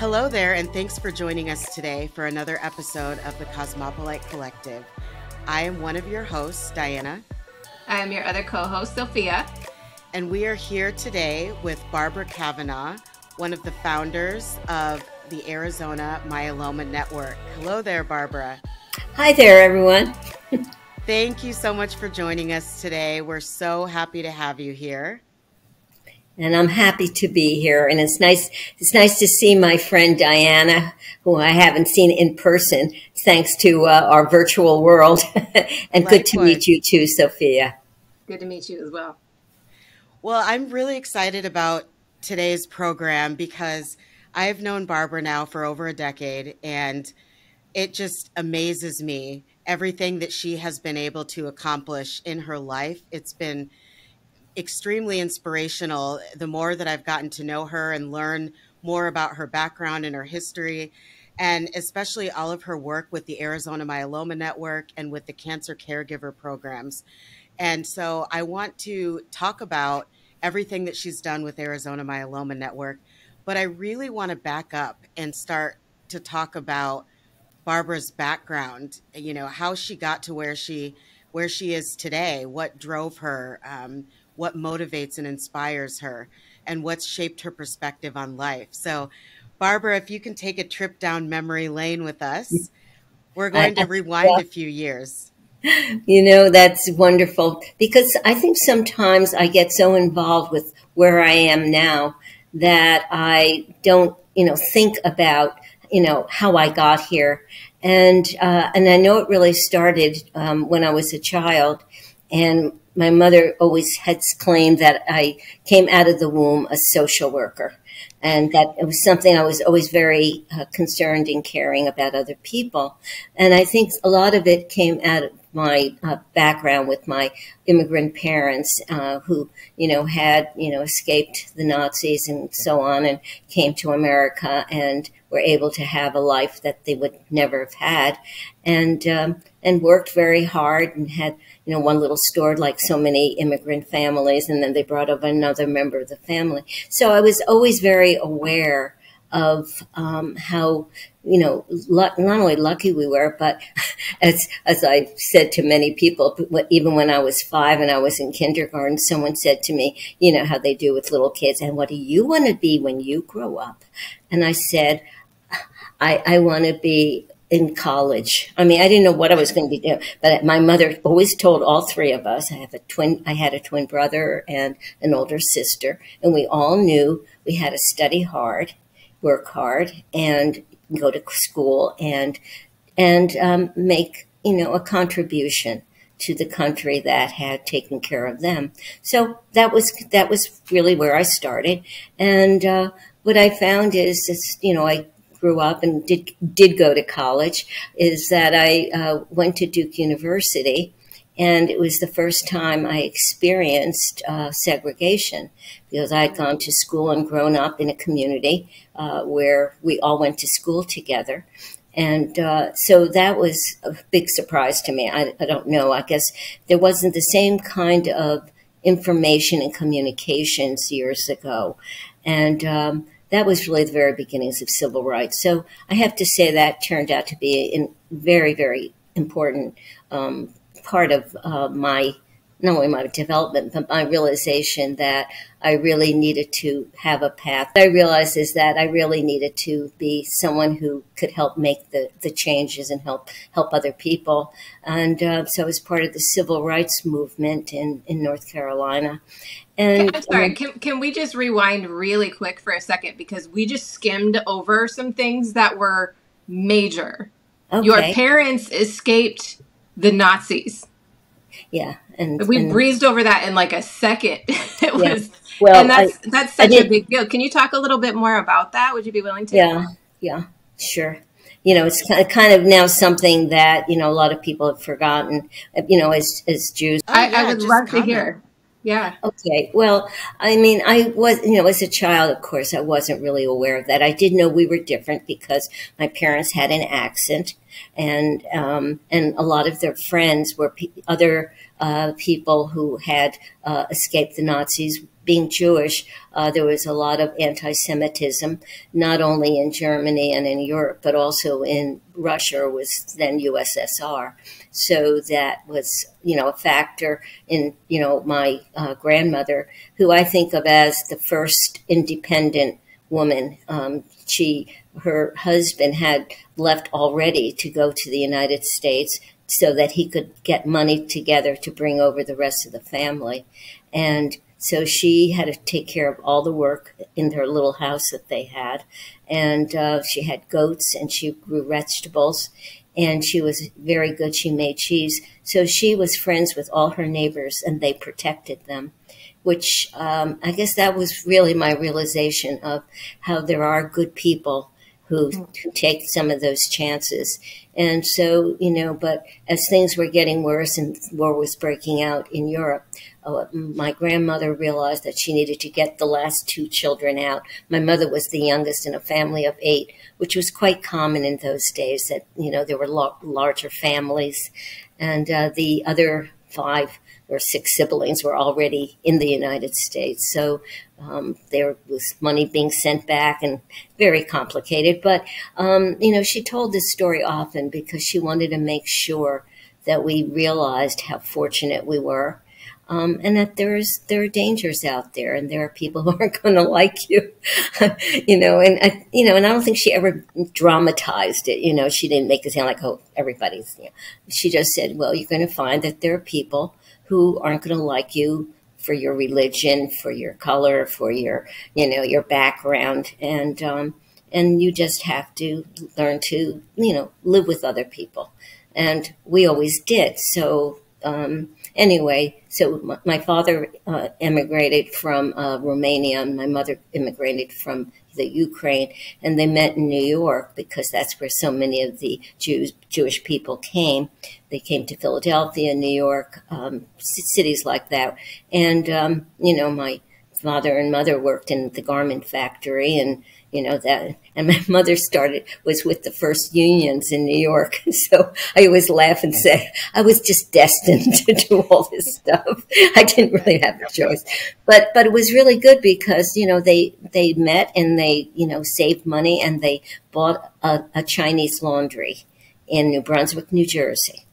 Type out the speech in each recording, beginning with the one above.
Hello there, and thanks for joining us today for another episode of the Cosmopolite Collective. I am one of your hosts, Diana. I am your other co-host, Sophia. And we are here today with Barbara Kavanagh, one of the founders of the Arizona Myeloma Network. Hello there, Barbara. Hi there, everyone. Thank you so much for joining us today. We're so happy to have you here. And I'm happy to be here. And it's nice to see my friend Diana, who I haven't seen in person, thanks to our virtual world. And Likewise. Good to meet you too, Sophia. Good to meet you as well. Well, I'm really excited about today's program because I've known Barbara now for over a decade, and it just amazes me everything that she has been able to accomplish in her life. It's been extremely inspirational the more that I've gotten to know her and learn more about her background and her history, and especially all of her work with the Arizona Myeloma Network and with the Cancer Caregiver programs. And so I want to talk about everything that she's done with Arizona Myeloma Network, but I really want to back up and start to talk about Barbara's background, you know, how she got to where she is today, what drove her, what motivates and inspires her, and what's shaped her perspective on life. So, Barbara, if you can take a trip down memory lane with us, we're going to rewind a few years. You know, that's wonderful, because I think sometimes I get so involved with where I am now that I don't, think about, how I got here. And I know it really started when I was a child, and my mother always had claimed that I came out of the womb a social worker, and that it was something I was always very concerned and caring about other people. And I think a lot of it came out of my background with my immigrant parents who, had, escaped the Nazis and so on, and came to America and were able to have a life that they would never have had, and worked very hard and had, one little store like so many immigrant families, and then they brought up another member of the family. So I was always very aware of how, not only lucky we were, but as I said to many people, even when I was 5 and I was in kindergarten, someone said to me, how they do with little kids, and what do you want to be when you grow up? And I said, I want to be in college. I mean, I didn't know what I was going to be doing, but my mother always told all three of us, I had a twin brother and an older sister, and we all knew we had to study hard, work hard, and go to school and make, a contribution to the country that had taken care of them. So that was really where I started. And what I found is, I grew up and did go to college, is that I went to Duke University, and it was the first time I experienced segregation, because I had gone to school and grown up in a community where we all went to school together. And so that was a big surprise to me. I don't know. I guess there wasn't the same kind of information and communications years ago. And that was really the very beginnings of civil rights. So I have to say that turned out to be a very, very important part of not only my development, but my realization that I really needed to have a path. What I realized is that I really needed to be someone who could help make the changes and help other people. And so I was part of the civil rights movement in North Carolina. And I'm sorry, can we just rewind really quick for a second? Because we just skimmed over some things that were major. Okay. Your parents escaped the Nazis. Yeah. We breezed over that in like a second. It was, well, and that's such a big deal. Can you talk a little bit more about that? Would you be willing to? Yeah, sure. It's kind of now something that, a lot of people have forgotten, as Jews. I would love to hear. Yeah. Okay. Well, I mean, I was, as a child, of course, I wasn't really aware of that. I did know we were different because my parents had an accent, and a lot of their friends were other people who had escaped the Nazis. Being Jewish, there was a lot of anti-Semitism, not only in Germany and in Europe, but also in Russia, was then USSR. So that was, a factor in, my grandmother, who I think of as the first independent woman. Her husband had left already to go to the United States so that he could get money together to bring over the rest of the family. And so she had to take care of all the work in her little house that they had. And she had goats and she grew vegetables. And she was very good. She made cheese. So she was friends with all her neighbors and they protected them, which I guess that was really my realization of how there are good people who take some of those chances. And so, but as things were getting worse and war was breaking out in Europe, my grandmother realized that she needed to get the last 2 children out. My mother was the youngest in a family of 8, which was quite common in those days, that, there were larger families. And the other 5 or 6 siblings were already in the United States. So there was money being sent back and very complicated. But, she told this story often because she wanted to make sure that we realized how fortunate we were. And that there are dangers out there, and there are people who aren't going to like you, and I don't think she ever dramatized it. She didn't make it sound like, oh, everybody's, she just said, well, you're going to find that there are people who aren't going to like you for your religion, for your color, for your, your background. And you just have to learn to, live with other people. And we always did. So, anyway, so my father immigrated from Romania, and my mother immigrated from the Ukraine, and they met in New York because that's where so many of the Jewish people came. They came to Philadelphia, New York, cities like that. And, my father and mother worked in the garment factory, and and my mother was with the first unions in New York. So I always laugh and say, I was just destined to do all this stuff. I didn't really have a choice. But it was really good because, they met and they, saved money, and they bought a Chinese laundry in New Brunswick, New Jersey.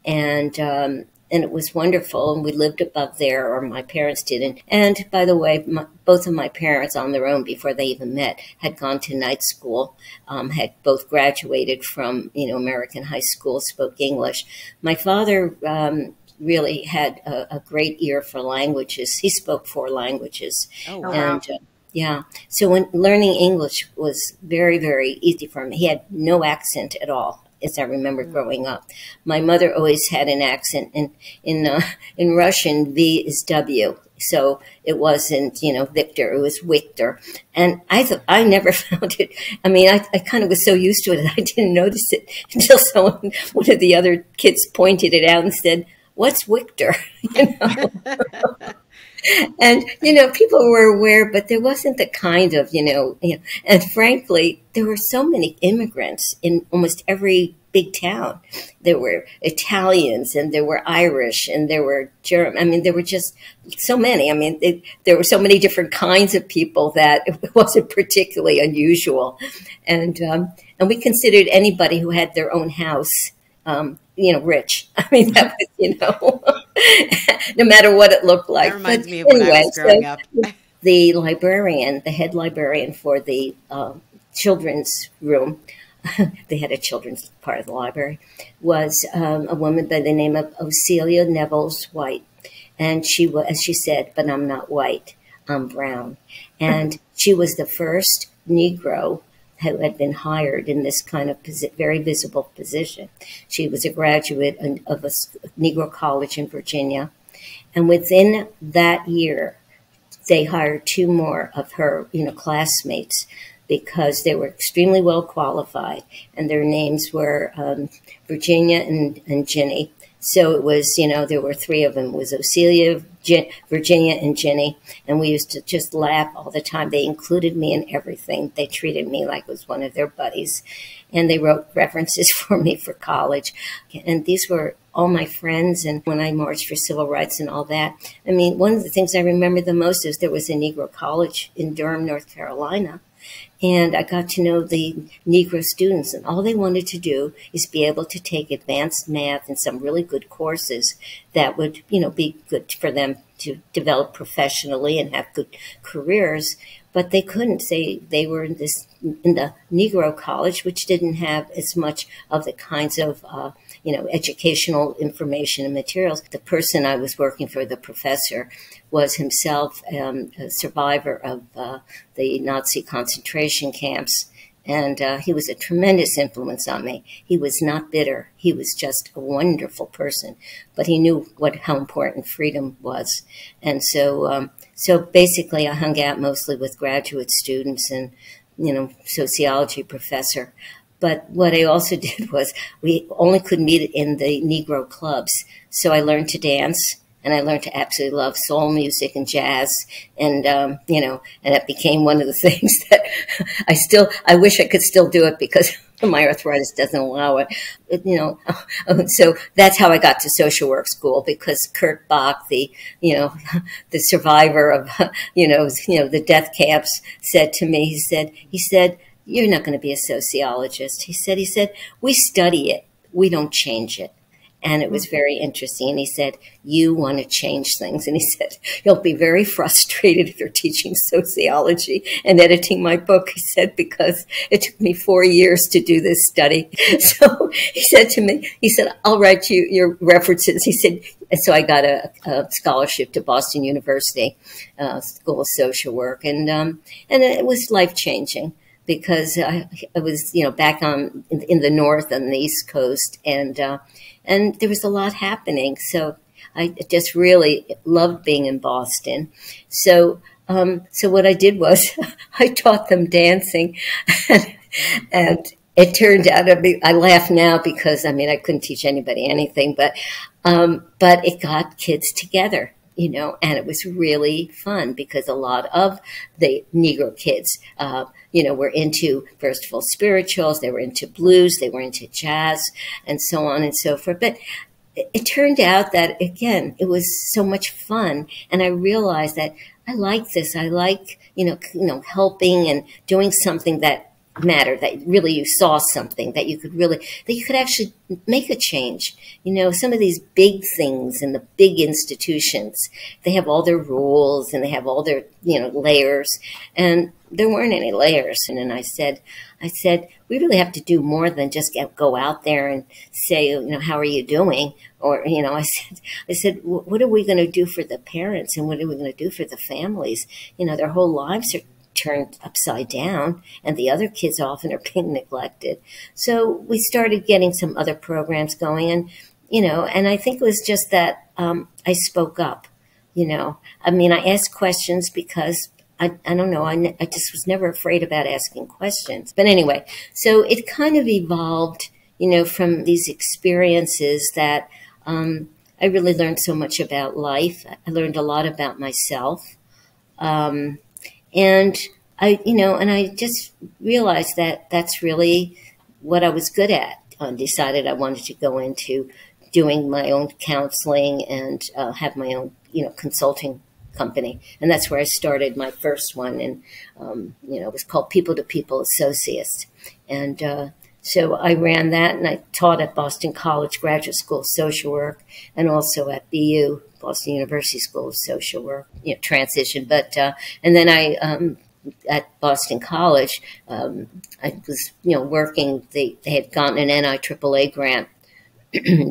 And it was wonderful, and we lived above there, or my parents did. And by the way, both of my parents on their own, before they even met, had gone to night school, had both graduated from, American high school, spoke English. My father really had a great ear for languages. He spoke 4 languages. Oh, wow. And yeah, so when learning English was very, very easy for him. He had no accent at all, as I remember growing up. My mother always had an accent, and in Russian, V is W. So it wasn't, Victor, it was Victor. And I never found it. I mean, I kind of was so used to it that I didn't notice it until one of the other kids pointed it out and said, "What's Victor?" And, people were aware, but there wasn't the kind of, and frankly, there were so many immigrants in almost every big town. There were Italians, and there were Irish, and there were German. I mean, there were just so many. I mean, there were so many different kinds of people that it wasn't particularly unusual. And we considered anybody who had their own house, rich. I mean, that was, no matter what it looked like. That reminds me of when I was growing up. The librarian, the head librarian for the children's room, they had a children's part of the library, was a woman by the name of Ocelia Nevels White. And she was, as she said, but I'm not white, I'm brown. And she was the first Negro who had been hired in this kind of very visible position. She was a graduate of a Negro college in Virginia. And within that year, they hired 2 more of her, classmates, because they were extremely well qualified, and their names were Virginia and Ginny. So it was, there were 3 of them. It was Ocelia, Virginia and Ginny, and we used to just laugh all the time. They included me in everything. They treated me like I was one of their buddies, and they wrote references for me for college. And these were all my friends, and when I marched for civil rights and all that. I mean, one of the things I remember the most is there was a Negro college in Durham, North Carolina, and I got to know the Negro students, and all they wanted to do is be able to take advanced math and some really good courses that would, be good for them to develop professionally and have good careers. But they couldn't. They were in the Negro college, which didn't have as much of the kinds of educational information and materials. The person I was working for, the professor, was himself a survivor of the Nazi concentration camps. And he was a tremendous influence on me. He was not bitter. He was just a wonderful person. But he knew how important freedom was. And so basically I hung out mostly with graduate students and, sociology professor. But what I also did was we only could meet in the Negro clubs. So I learned to dance. And I learned to absolutely love soul music and jazz. And, and it became one of the things that I wish I could still do it because my arthritis doesn't allow it. So that's how I got to social work school, because Kurt Bach, the survivor of, the death camps, said to me, he said, "You're not going to be a sociologist." He said, "We study it. We don't change it." And it was very interesting. And he said, "You want to change things." And he said, "You'll be very frustrated if you're teaching sociology and editing my book." He said, "Because it took me 4 years to do this study." So he said to me, "I'll write you your references." He said, and so I got a scholarship to Boston University, School of Social Work. And it was life-changing, because I was, back in the North on the East Coast, and there was a lot happening. So I just really loved being in Boston. So what I did was I taught them dancing, and it turned out to be, I laugh now because, I couldn't teach anybody anything, but it got kids together. And it was really fun because a lot of the Negro kids, were into, first of all, spirituals, they were into blues, they were into jazz, and so on and so forth. But it turned out that, again, it was so much fun. And I realized that I like this. I like, helping and doing something that mattered, that really you saw something that you could actually make a change. Some of these big things in the big institutions, they have all their rules and they have all their, layers, and there weren't any layers. And then I said, we really have to do more than just go out there and say, how are you doing? Or, I said, what are we going to do for the parents, and what are we going to do for the families? Their whole lives are turned upside down, and the other kids often are being neglected. So we started getting some other programs going, and I think it was just that I spoke up. I asked questions because I don't know, I just was never afraid about asking questions. But anyway, so it kind of evolved, from these experiences that I really learned so much about life. I learned a lot about myself. And I just realized that that's really what I was good at. I decided I wanted to go into doing my own counseling and have my own, consulting company. And that's where I started my first one. And, it was called People to People Associates. And so I ran that, and I taught at Boston College Graduate School of Social Work, and also at BU, Boston University School of Social Work, transition. But, and then I, at Boston College, I was, working, they had gotten an NIAAA grant,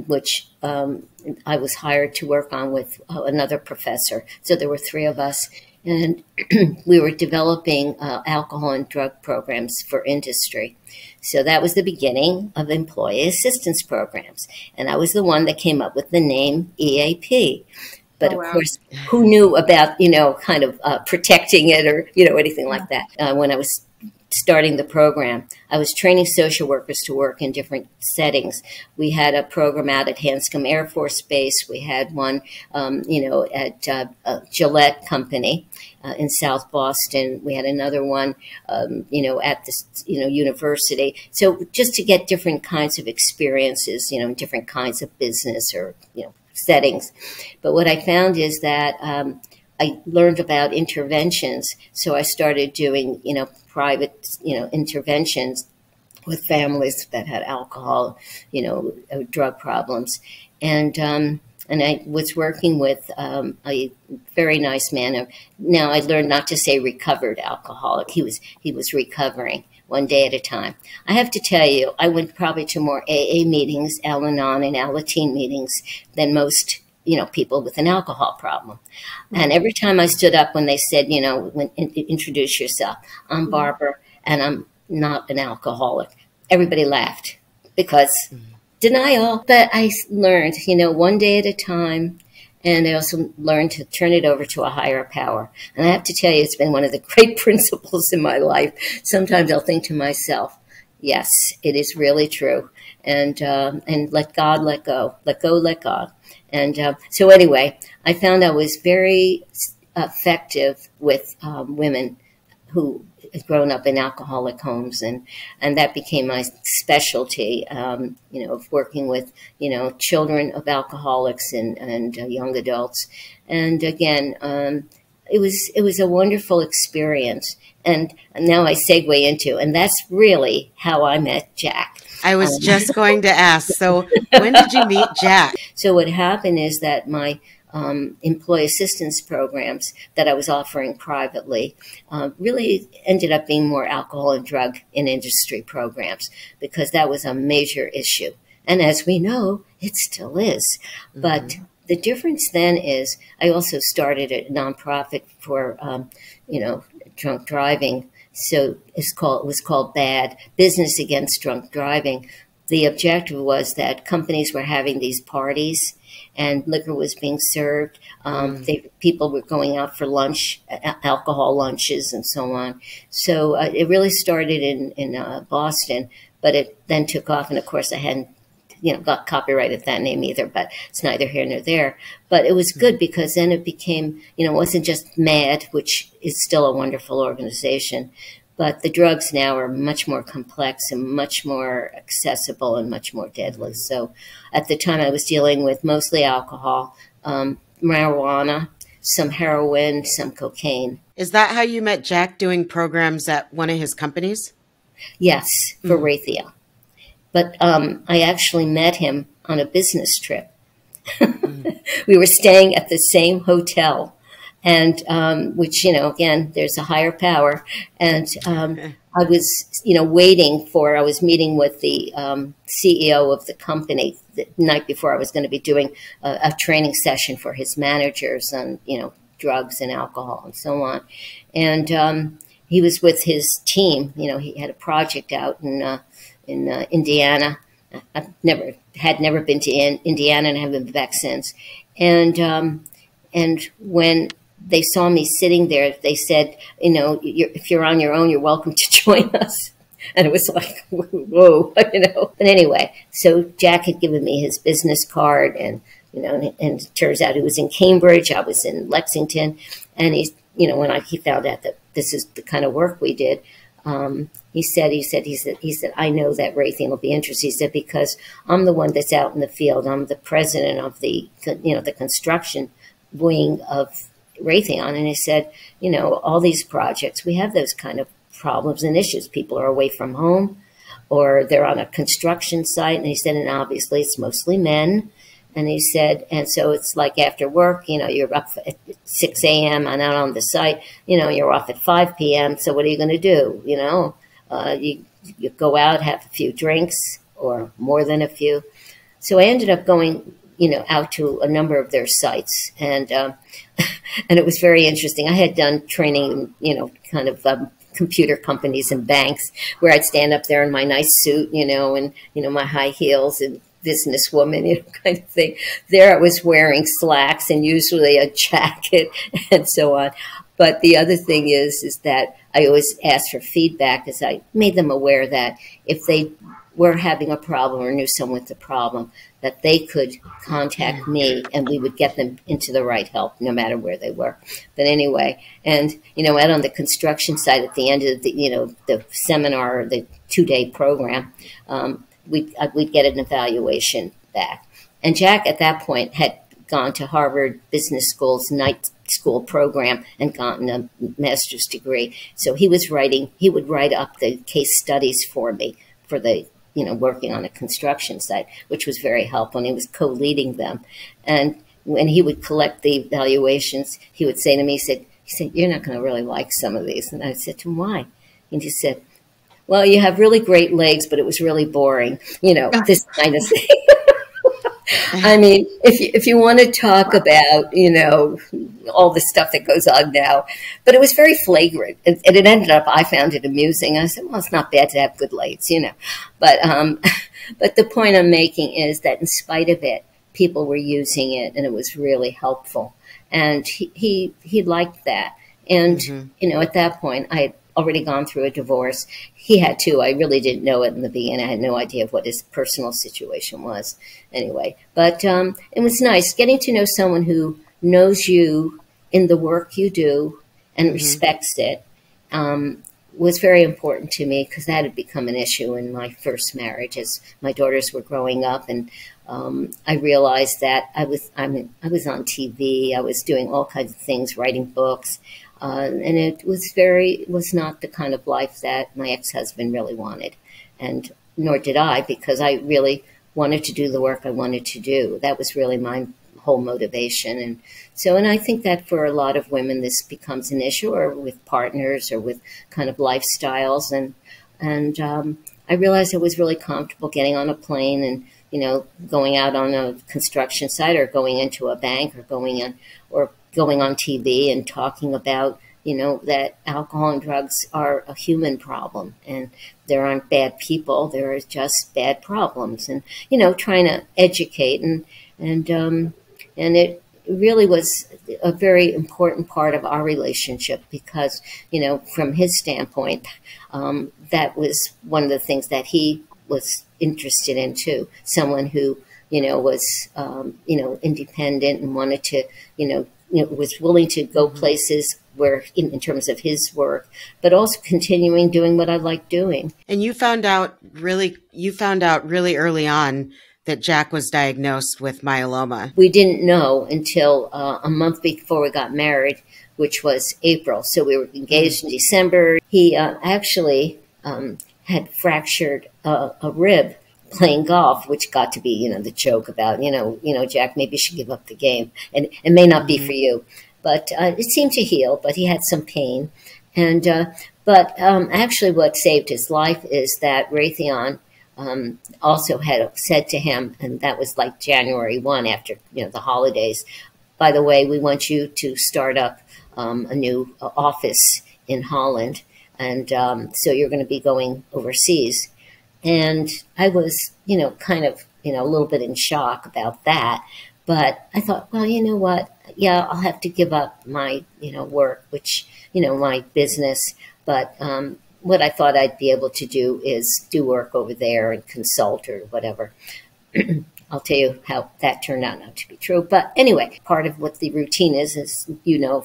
which I was hired to work on with another professor. So there were 3 of us, and we were developing alcohol and drug programs for industry. So that was the beginning of employee assistance programs. And I was the one that came up with the name EAP. But of course, who knew about, kind of protecting it or, anything like that. When I was starting the program, I was training social workers to work in different settings. We had a program out at Hanscom Air Force Base. We had one, at Gillette Company in South Boston. We had another one, at this, university. So just to get different kinds of experiences, different kinds of business or, settings. But what I found is that I learned about interventions. So I started doing, private, interventions with families that had alcohol, drug problems. And I was working with a very nice man. Now I learned not to say recovered alcoholic. He was recovering one day at a time. I have to tell you, I went probably to more AA meetings, Al-Anon and Al-Ateen meetings than most, people with an alcohol problem. And every time I stood up when they said, introduce yourself, I'm Barbara and I'm not an alcoholic, everybody laughed because denial. But I learned, one day at a time. And I also learned to turn it over to a higher power. And I have to tell you, it's been one of the great principles in my life. Sometimes I'll think to myself, yes, it is really true. And let God let go. Let go, let God. And so anyway, I found I was very effective with women who had grown up in alcoholic homes, and that became my specialty, of working with, children of alcoholics and young adults. And again, it was a wonderful experience. And now I segue into, and that's really how I met Jack. I was just going to ask, so when did you meet Jack? So what happened is that my employee assistance programs that I was offering privately really ended up being more alcohol and drug in industry programs because that was a major issue. And as we know, it still is. But the difference then is I also started a nonprofit for, drunk driving. So it was called BAD, Business Against Drunk Driving. The objective was that companies were having these parties and liquor was being served. People were going out for lunch, alcohol lunches and so on. So it really started in Boston, but it then took off. And of course I hadn't, got copyrighted that name either, but it's neither here nor there. But it was good because then it became, it wasn't just MAD, which is still a wonderful organization, but the drugs now are much more complex and much more accessible and much more deadly. So at the time I was dealing with mostly alcohol, marijuana, some heroin, some cocaine. Is that how you met Jack doing programs at one of his companies? Yes, for Raytheon. But I actually met him on a business trip. We were staying at the same hotel. And, which, again, there's a higher power. And I was, I was meeting with the CEO of the company the night before I was going to be doing a training session for his managers on, drugs and alcohol and so on. And he was with his team. He had a project out in Indiana. I've never been to Indiana and haven't been back since. And when they saw me sitting there, they said, if you're on your own, you're welcome to join us. And it was like, whoa, But anyway, so Jack had given me his business card and it turns out he was in Cambridge. I was in Lexington. And he found out that this is the kind of work we did, he said, I know that Raytheon will be interested. He said, because I'm the one that's out in the field. I'm the president of the construction wing of Raytheon. And he said, all these projects, we have those kind of problems and issues. People are away from home or they're on a construction site. And he said, and obviously it's mostly men. And he said, and so it's like after work, you're up at 6 a.m. and out on the site, you're off at 5 p.m. So what are you going to do? You go out, have a few drinks or more than a few. So I ended up going, out to a number of their sites. And and it was very interesting. I had done training, kind of computer companies and banks where I'd stand up there in my nice suit, and, my high heels and businesswoman, kind of thing. There I was wearing slacks and usually a jacket and so on. But the other thing is that I always ask for feedback, as I made them aware that if they were having a problem or knew someone with a problem, that they could contact me and we would get them into the right help no matter where they were. But anyway, and, out on the construction site at the end of the seminar, the 2-day program, we'd get an evaluation back. And Jack at that point had gone to Harvard Business School's night school program and gotten a master's degree. So he would write up the case studies for me for the, working on a construction site, which was very helpful. And he was co-leading them. And when he would collect the evaluations, he would say to me, he said, "You're not going to really like some of these." And I said to him, "Why?" And he said, "Well, you have really great legs, but it was really boring." This kind of thing. I mean, if you want to talk about, all the stuff that goes on now, but it was very flagrant. And it ended up, I found it amusing. I said, well, it's not bad to have good legs, But, but the point I'm making is that in spite of it, people were using it and it was really helpful. And he liked that. And, at that point, I had already gone through a divorce. He had too. I really didn't know it in the beginning. I had no idea of what his personal situation was anyway. But it was nice getting to know someone who knows you in the work you do and respects it. Was very important to me because that had become an issue in my first marriage as my daughters were growing up. And I realized that I was on TV. I was doing all kinds of things, writing books. And it was not the kind of life that my ex-husband really wanted. And nor did I, because I really wanted to do the work I wanted to do. That was really my whole motivation. And I think that for a lot of women, this becomes an issue, or with partners or with kind of lifestyles. And I realized I was really comfortable getting on a plane and, going out on a construction site or going into a bank or going on TV and talking about, that alcohol and drugs are a human problem and there aren't bad people. There are just bad problems, and, trying to educate and it really was a very important part of our relationship because, from his standpoint, that was one of the things that he was interested in too. Someone who, was, independent and wanted to, was willing to go places where, in terms of his work, but also continuing doing what I like doing. And you found out really early on that Jack was diagnosed with myeloma. We didn't know until a month before we got married, which was April. So we were engaged in December. He actually had fractured a rib playing golf, which got to be, the joke about, Jack, maybe you should give up the game. And it may not be for you. But it seemed to heal, but he had some pain. And actually what saved his life is that Raytheon also had said to him, and that was like January 1 after, the holidays, by the way, we want you to start up a new office in Holland. And so you're going to be going overseas. And I was, kind of, a little bit in shock about that. But I thought, well, you know what? Yeah, I'll have to give up my, work, which, my business. But what I thought I'd be able to do is do work over there and consult or whatever. I'll tell you how that turned out not to be true. But anyway, part of what the routine is,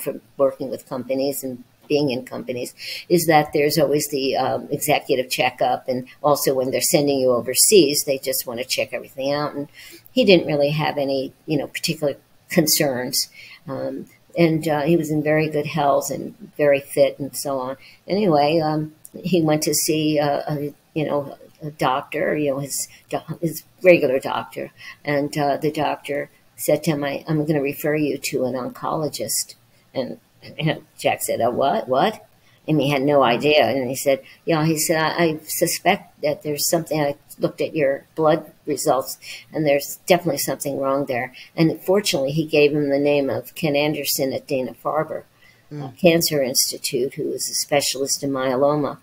from working with companies and being in companies, is that there's always the executive checkup. And also when they're sending you overseas, they just want to check everything out. And he didn't really have any, particular concerns. And he was in very good health and very fit and so on. Anyway, he went to see, a doctor, his regular doctor. And the doctor said to him, I'm going to refer you to an oncologist. And Jack said, what? And he had no idea. And he said, I suspect that there's something. I looked at your blood results, and there's definitely something wrong there. And fortunately, he gave him the name of Ken Anderson at Dana-Farber Cancer Institute, who is a specialist in myeloma.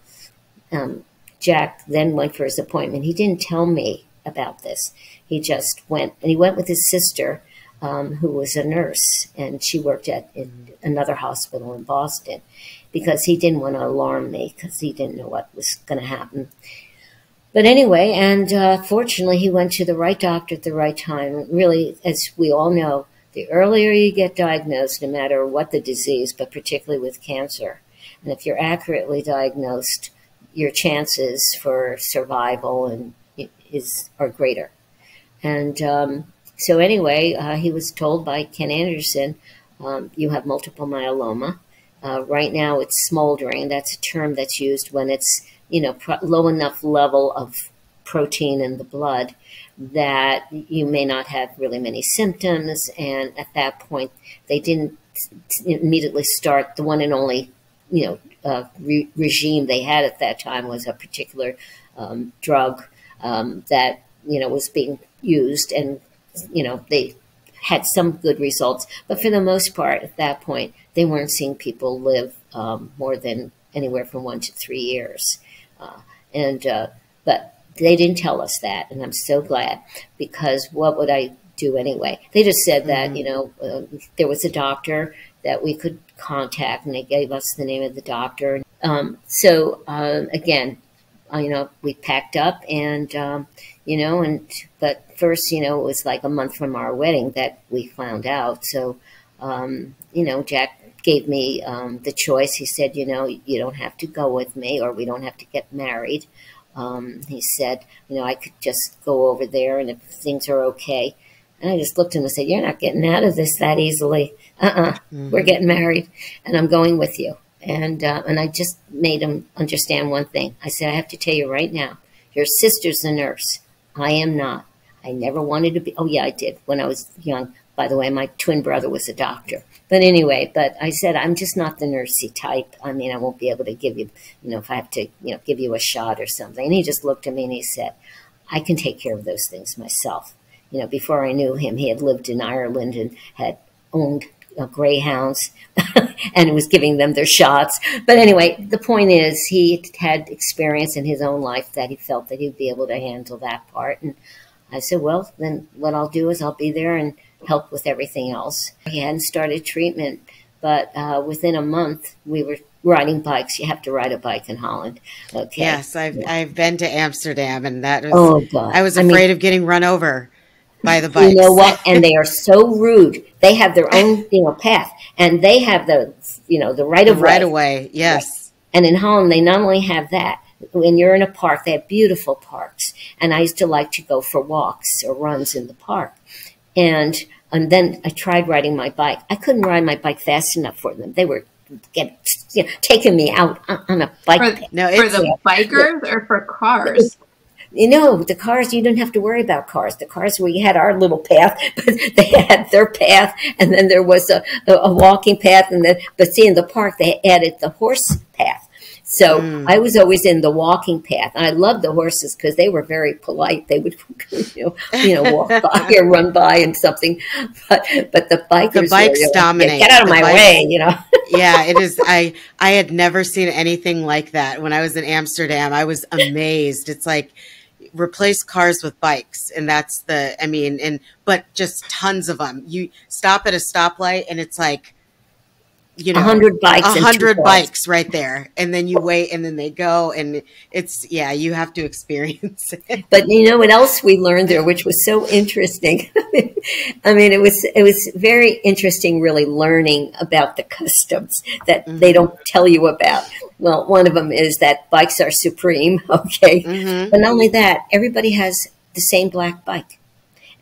Jack then went for his appointment. He didn't tell me about this. He just went, and he went with his sister who was a nurse, and she worked at another hospital in Boston, because he didn't want to alarm me because he didn't know what was going to happen. But anyway, and fortunately, he went to the right doctor at the right time. Really, as we all know, the earlier you get diagnosed, no matter what the disease, but particularly with cancer, and if you're accurately diagnosed, your chances for survival are greater. And so anyway, he was told by Ken Anderson, you have multiple myeloma. Right now it's smoldering. That's a term that's used when it's, low enough level of protein in the blood that you may not have really many symptoms. And at that point, they didn't immediately start. The one and only, regime they had at that time was a particular drug that, was being used, and, they had some good results. But for the most part, at that point, they weren't seeing people live more than anywhere from 1 to 3 years. But they didn't tell us that, and I'm so glad, because what would I do anyway? They just said that, there was a doctor that we could contact, and they gave us the name of the doctor. Again, we packed up, and, but first, it was like a month from our wedding that we found out. So, Jack gave me the choice. He said, you don't have to go with me, or we don't have to get married. He said, I could just go over there, and if things are okay. And I just looked at him and said, you're not getting out of this that easily. We're getting married, and I'm going with you. And I just made him understand one thing. I said, I have to tell you right now, your sister's a nurse. I am not. I never wanted to be. Oh, yeah, I did when I was young. By the way, my twin brother was a doctor. But anyway, I said, I'm just not the nursey type. I mean, I won't be able to give you, if I have to, give you a shot or something. And he just looked at me and he said, I can take care of those things myself. Before I knew him, he had lived in Ireland and had owned greyhounds and was giving them their shots. But anyway, the point is, he had experience in his own life that he felt that he'd be able to handle that part. And I said, well, then what I'll do is I'll be there and help with everything else. He hadn't started treatment, but within a month, we were riding bikes. You have to ride a bike in Holland. Okay. Yes, I've been to Amsterdam, and that was, oh, God. I was afraid of getting run over by the bikes. You know what? And they are so rude. They have their own, path, and they have the, the right of way. Right away, yes. Right. And in Holland, they not only have that. When you're in a park, they have beautiful parks. And I used to like to go for walks or runs in the park. And then I tried riding my bike. I couldn't ride my bike fast enough for them. They were taking me out on a bike. For the bikers or for cars? The cars, you didn't have to worry about cars. The cars, we had our little path, but they had their path, and then there was a walking path, but see, in the park, they added the horse path. So I was always in the walking path. And I loved the horses because they were very polite. They would, walk by or run by and something. But the bikers, the bikes dominate. Get out of my way, Yeah, it is. I had never seen anything like that. When I was in Amsterdam, I was amazed. It's like, replace cars with bikes, and that's but just tons of them. You stop at a stoplight, and it's like, 100 bikes, 100 bikes right there, and then you wait, and then they go, and it's you have to experience it. But what else we learned there, which was so interesting? It was very interesting, really learning about the customs that they don't tell you about. Well, one of them is that bikes are supreme, okay? But not only that, everybody has the same black bike,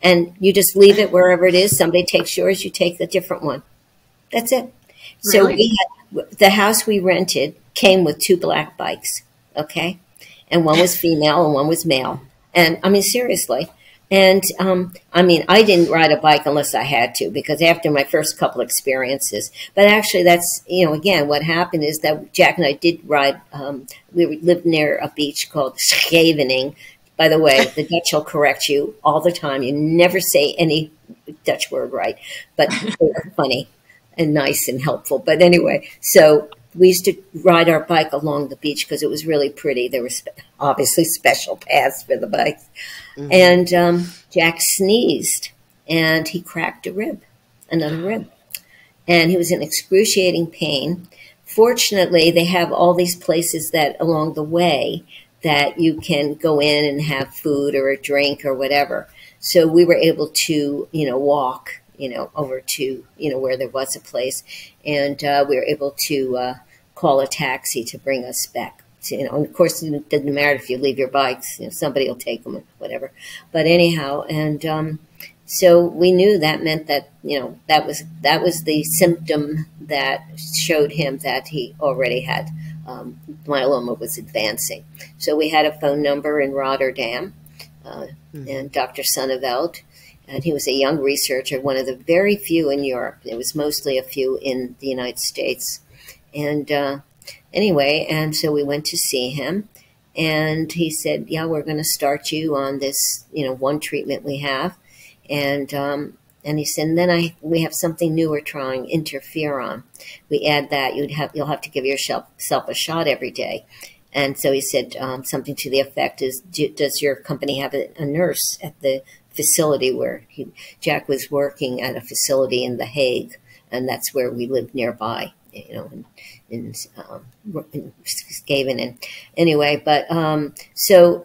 and you just leave it wherever it is. Somebody takes yours, you take a different one. That's it. So Really? the house we rented came with 2 black bikes, okay? And one was female and one was male. And seriously. And I didn't ride a bike unless I had to, because after my first couple experiences. But actually that's, again, what happened is that Jack and I did ride, we lived near a beach called Kavanagh. By the way, the Dutch will correct you all the time. You never say any Dutch word right, but they're funny and nice and helpful. But anyway, so we used to ride our bike along the beach because it was really pretty. There were obviously special paths for the bikes. And Jack sneezed, and he cracked another rib. And he was in excruciating pain. Fortunately, they have all these places that along the way that you can go in and have food or a drink or whatever. So we were able to, walk, over to, where there was a place. And we were able to call a taxi to bring us back. So, and of course, it doesn't matter if you leave your bikes, somebody will take them or whatever. But anyhow, and so we knew that meant that, that was the symptom that showed him that he already had myeloma was advancing. So we had a phone number in Rotterdam, and Dr. Sonneveld, and he was a young researcher, one of the very few in Europe. There was mostly a few in the United States. And anyway, and so we went to see him, and he said, yeah, we're going to start you on this, one treatment we have. And he said, and then we have something new we're trying, interferon. We add that you'll have to give yourself a shot every day. And so he said something to the effect is, does your company have a nurse at the facility where Jack was working at a facility in The Hague, and that's where we lived nearby, in Skaven. And anyway, but so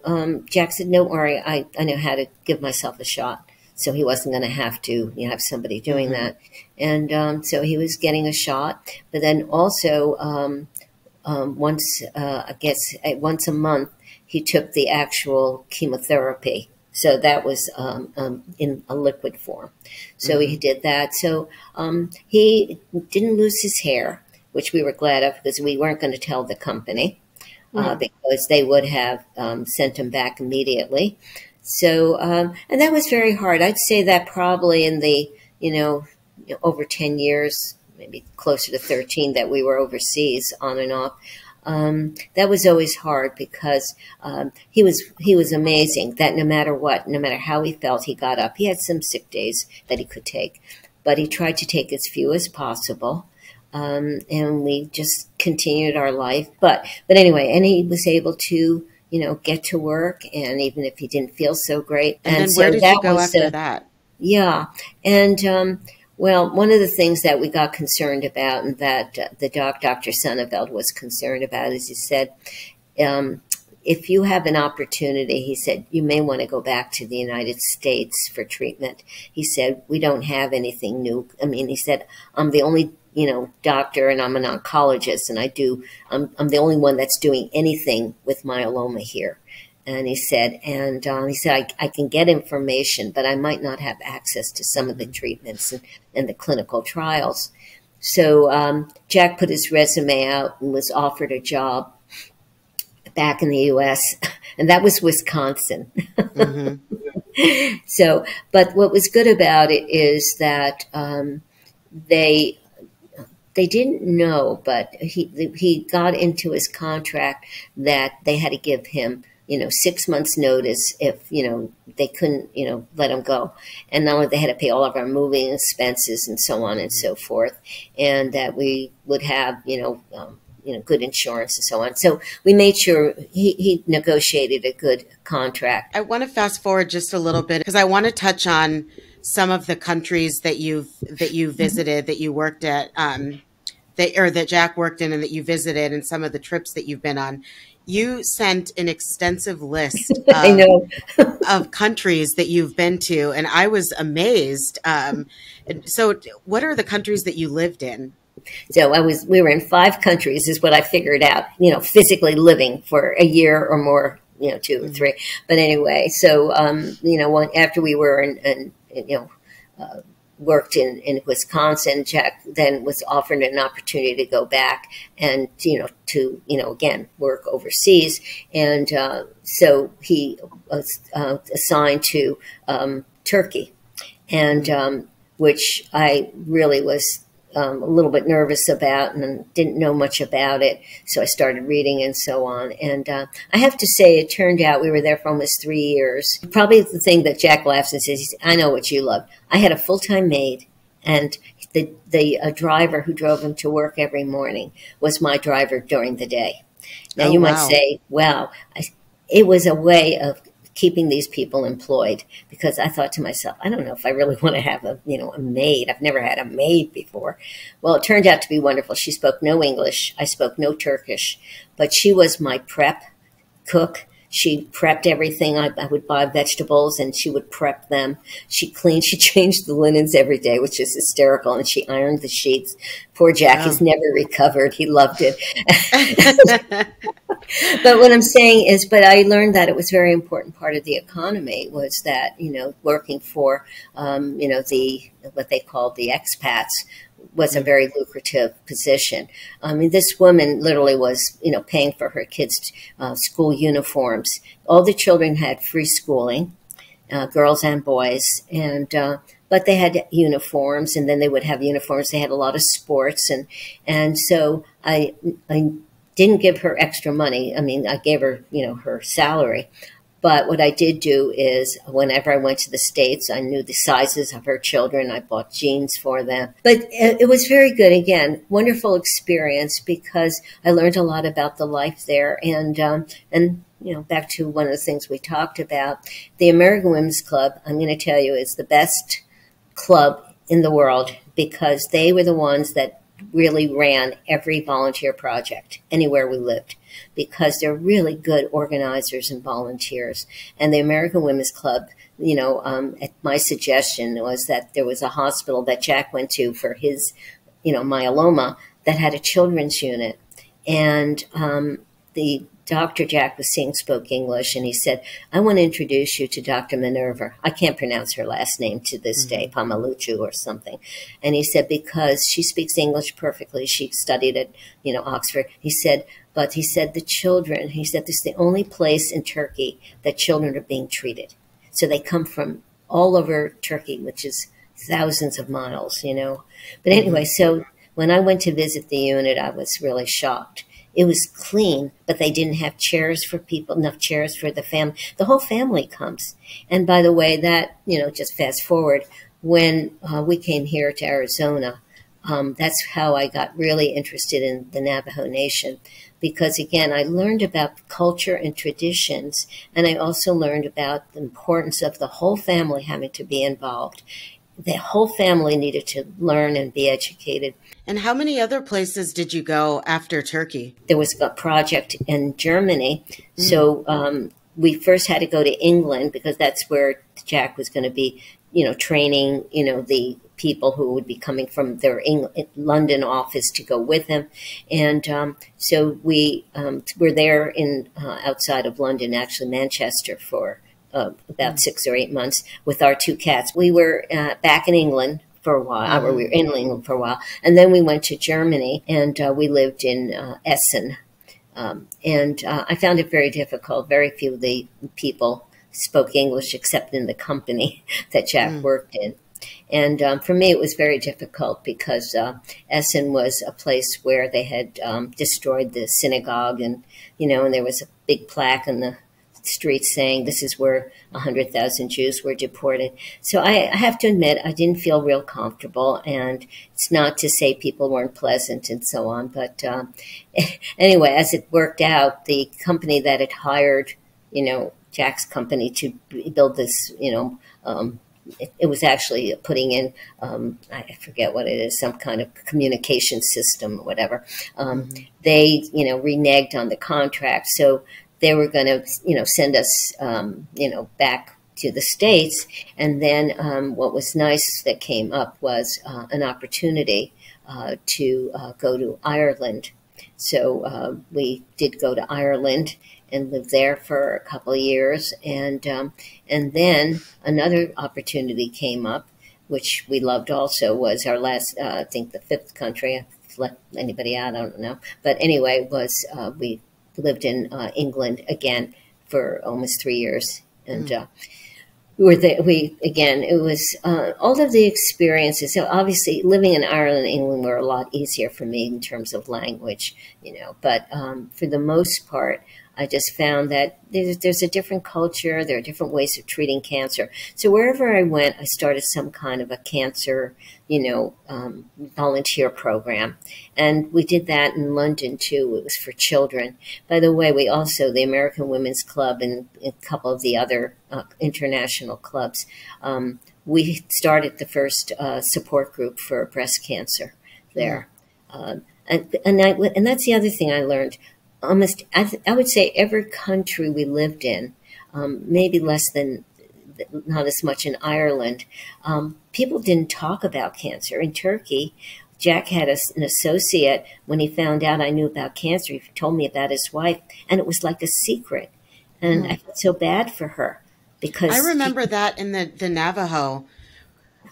Jack said, don't worry, I know how to give myself a shot. So he wasn't going to have to have somebody doing that. And so he was getting a shot. But then also once a month, he took the actual chemotherapy. So that was in a liquid form. So he did that. So he didn't lose his hair, which we were glad of because we weren't going to tell the company because they would have sent him back immediately. So, and that was very hard. I'd say that probably in the, over 10 years, maybe closer to 13 that we were overseas on and off. That was always hard because he was amazing that no matter what, no matter how he felt, he got up. He had some sick days that he could take, but he tried to take as few as possible. And we just continued our life. But anyway, and he was able to, get to work, and even if he didn't feel so great. And then where did you go after that? Yeah. And, well, one of the things that we got concerned about and that the Dr. Sonneveld was concerned about is he said, if you have an opportunity, he said, you may want to go back to the United States for treatment. He said, we don't have anything new. I mean, he said, I'm the only doctor, and I'm an oncologist, and I'm the only one that's doing anything with myeloma here. And he said, I can get information, but I might not have access to some of the treatments and the clinical trials. So Jack put his resume out and was offered a job back in the U.S., and that was Wisconsin. So, but what was good about it is that they didn't know, but he got into his contract that they had to give him 6 months notice if, they couldn't, let him go. And not only they had to pay all of our moving expenses and so on and so forth, and that we would have, good insurance and so on. So we made sure he negotiated a good contract. I want to fast forward just a little bit because I want to touch on some of the countries that you visited, that you worked at, that Jack worked in and that you visited, and some of the trips that you've been on. You sent an extensive list of countries that you've been to, and I was amazed. So what are the countries that you lived in? So we were in 5 countries is what I figured out, physically living for a year or more, 2 or 3. But anyway, so, after we were worked in Wisconsin, Jack then was offered an opportunity to go back and, again, work overseas. And so he was assigned to Turkey, and which I really was a little bit nervous about and didn't know much about it. So I started reading and so on. And I have to say, it turned out we were there for almost 3 years. Probably the thing that Jack laughs and says, I know what you love. I had a full-time maid, and the driver who drove him to work every morning was my driver during the day. Now, you might say, wow, it was a way of keeping these people employed, because I thought to myself, I don't know if I really want to have a maid. I've never had a maid before. Well, it turned out to be wonderful. She spoke no English. I spoke no Turkish, but she was my prep cook. She prepped everything. I would buy vegetables and she would prep them. She cleaned, she changed the linens every day, which is hysterical. And she ironed the sheets. Poor Jack has never recovered. He loved it. But what I'm saying is, but I learned that it was a very important part of the economy, was that, working for, what they called the expats was a very lucrative position. I mean, this woman literally was, paying for her kids' school uniforms. All the children had free schooling, girls and boys, and but they had uniforms, and then they would have uniforms. They had a lot of sports, and so I didn't give her extra money. I mean, I gave her, her salary. But what I did do is whenever I went to the States, I knew the sizes of her children. I bought jeans for them. But it was very good. Again, wonderful experience, because I learned a lot about the life there. And back to one of the things we talked about, the American Women's Club, I'm going to tell you, is the best club in the world, because they were the ones that really ran every volunteer project anywhere we lived, because they're really good organizers and volunteers. And the American Women's Club, at my suggestion, was that there was a hospital that Jack went to for his, myeloma, that had a children's unit. And the doctor Jack was seeing spoke English, and he said, I want to introduce you to Dr. Minerva. I can't pronounce her last name to this day, Pamaluchu or something. And he said, because she speaks English perfectly. She studied at, Oxford. He said, the children, he said, this is the only place in Turkey that children are being treated. So they come from all over Turkey, which is thousands of miles, But anyway, so when I went to visit the unit, I was really shocked. It was clean, but they didn't have chairs for people, enough chairs for the family. The whole family comes. And by the way, that, just fast forward, when we came here to Arizona, that's how I got really interested in the Navajo Nation. Because, again, I learned about culture and traditions, and I also learned about the importance of the whole family having to be involved. The whole family needed to learn and be educated. And how many other places did you go after Turkey? There was a project in Germany. So we first had to go to England, because that's where Jack was going to be, training, the people who would be coming from their London office to go with him. And so we were there in outside of London, actually Manchester, for about 6 or 8 months with our 2 cats. We were back in England for a while, or we were in England for a while, and then we went to Germany, and we lived in Essen. And I found it very difficult. Very few of the people spoke English except in the company that Jack worked in. And for me, it was very difficult, because Essen was a place where they had destroyed the synagogue, and, and there was a big plaque in the streets saying this is where 100,000 Jews were deported. So I have to admit, I didn't feel real comfortable, and it's not to say people weren't pleasant and so on. But anyway, as it worked out, the company that had hired, Jack's company to build this, it was actually putting in, I forget what it is, some kind of communication system or whatever. They, reneged on the contract. So they were going to, send us, back to the States. And then what was nice that came up was an opportunity to go to Ireland. So we did go to Ireland and lived there for a couple of years. And then another opportunity came up, which we loved also, was our last, I think the 5th country. I've left anybody out, I don't know. But anyway, was we lived in England again for almost 3 years. And we were there, again, it was all of the experiences. So obviously living in Ireland and England were a lot easier for me in terms of language, But for the most part, I just found that there's a different culture. There are different ways of treating cancer. So wherever I went, I started some kind of a cancer, volunteer program. And we did that in London too. It was for children. By the way, we also, the American Women's Club and a couple of the other international clubs, we started the first support group for breast cancer there. And that's the other thing I learned. Almost, I would say every country we lived in, maybe less than, not as much in Ireland, people didn't talk about cancer. In Turkey, Jack had an associate, when he found out I knew about cancer, he told me about his wife, and it was like a secret. And I felt so bad for her because I remember that in the Navajo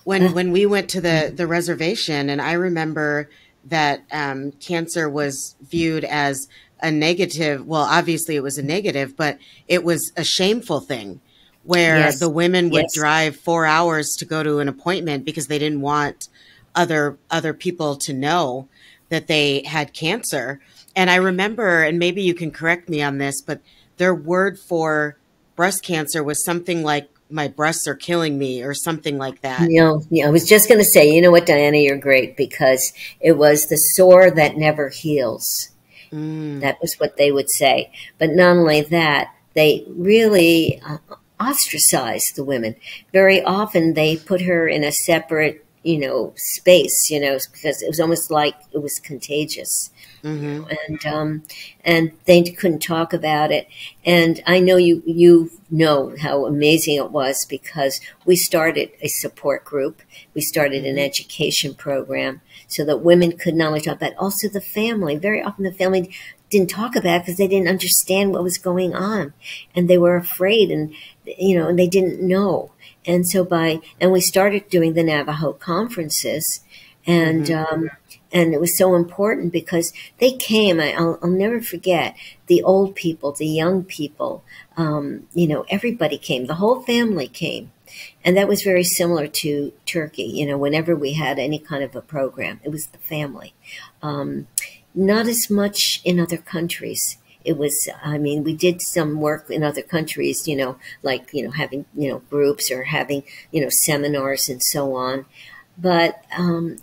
when we went to the reservation, and I remember that cancer was viewed as a negative. Well, obviously it was a negative, but it was a shameful thing where the women would drive 4 hours to go to an appointment because they didn't want other people to know that they had cancer. And I remember, and maybe you can correct me on this, but their word for breast cancer was something like, my breasts are killing me, or something like that. I was just going to say, you know what, Diana, you're great, because it was the sore that never heals. That was what they would say. But not only that, they really ostracized the women. Very often they put her in a separate, space, because it was almost like it was contagious. And they couldn't talk about it. And I know you know how amazing it was, because we started a support group. We started an education program so that women could not only talk about it, also the family. Very often the family didn't talk about it because they didn't understand what was going on, and they were afraid, and and they didn't know. And so and we started doing the Navajo conferences, and it was so important because they came. I'll never forget the old people, the young people. Everybody came. The whole family came, and that was very similar to Turkey. Whenever we had any kind of a program, it was the family. Not as much in other countries. It was, we did some work in other countries, like, having, groups or having, seminars and so on. But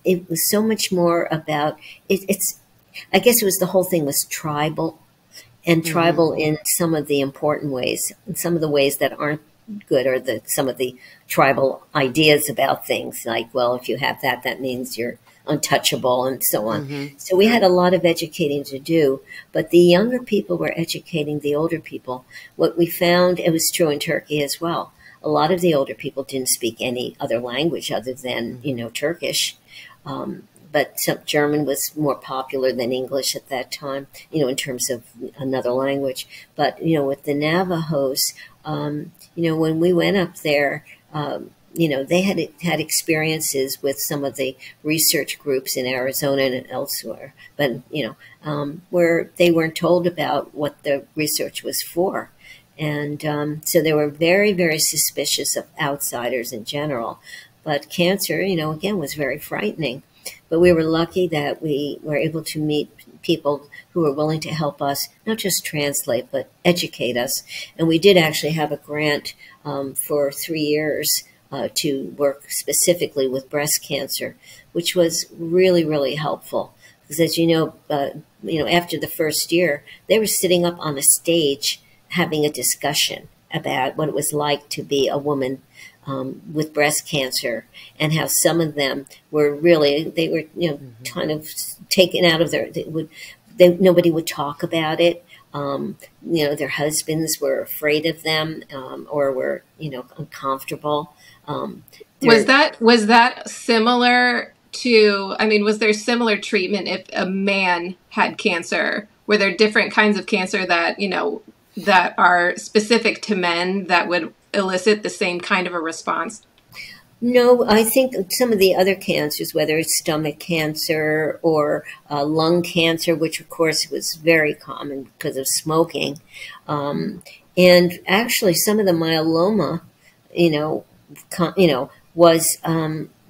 it was so much more about, I guess it was, the whole thing was tribal, and tribal in some of the important ways, and some of the ways that aren't good are some of the tribal ideas about things, like, well, if you have that, that means you're untouchable and so on. So we had a lot of educating to do, but the younger people were educating the older people. What we found, it was true in Turkey as well, a lot of the older people didn't speak any other language other than, Turkish. But German was more popular than English at that time, in terms of another language. But, with the Navajos, when we went up there, they had experiences with some of the research groups in Arizona and elsewhere, but, where they weren't told about what the research was for. And so they were very, very suspicious of outsiders in general. But cancer, again, was very frightening. But we were lucky that we were able to meet people who were willing to help us, not just translate, but educate us. And we did actually have a grant for 3 years to work specifically with breast cancer, which was really, really helpful. Because as you know, after the first year, they were sitting up on a stage having a discussion about what it was like to be a woman with breast cancer, and how some of them were really, they were, kind of taken out of nobody would talk about it. Their husbands were afraid of them, or were, uncomfortable. Was that similar to, was there similar treatment if a man had cancer? Were there different kinds of cancer that, that are specific to men that would elicit the same kind of a response? No, I think some of the other cancers, whether it's stomach cancer or lung cancer, which of course was very common because of smoking, and actually some of the myeloma, was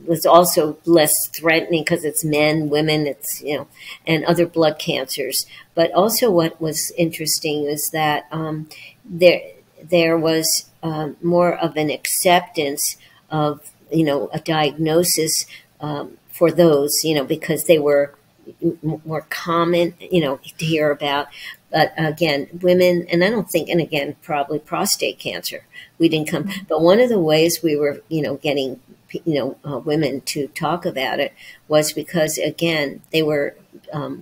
was also less threatening because it's men, women, it's, and other blood cancers. But also what was interesting is that there was more of an acceptance of, a diagnosis for those, because they were more common, to hear about. But again, women, and I don't think, and again, probably prostate cancer, we didn't come. But one of the ways we were, getting, women to talk about it was because, again, they were,